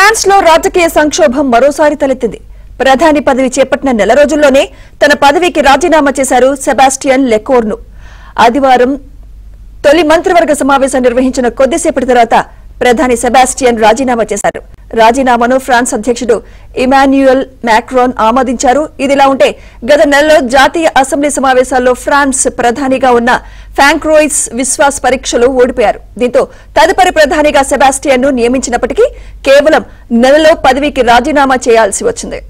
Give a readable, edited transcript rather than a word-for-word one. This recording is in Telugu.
ఫ్రాన్స్ లో రాజకీయ సంక్షోభం మరోసారి తలెత్తింది. ప్రధాని పదవి చేపట్టిన నెల రోజుల్లోనే తన పదవికి రాజీనామా చేశారు సెబాస్టియన్ లెకోర్ను. ఆదివారం తొలి మంత్రివర్గ సమావేశం నిర్వహించిన కొద్దిసేపటి తర్వాత ప్రధాని సెబాస్టియన్ రాజీనామా చేశారు. రాజీనామాను ఫ్రాన్స్ అధ్యక్షుడు ఇమాన్యుయల్ మాక్రాన్ ఆమోదించారు. ఇదిలా ఉంటే గత నెలలో జాతీయ అసెంబ్లీ సమావేశాల్లో ఫ్రాన్స్ ప్రధానిగా ఉన్న ఫ్రాంక్రోయిస్ విశ్వాస్ పరీక్షలో ఓడిపోయారు. దీంతో తదుపరి ప్రధానిగా సెబాస్టియన్ ను నియమించినప్పటికీ కేవలం నెలలో పదవికి రాజీనామా చేయాల్సి వచ్చింది.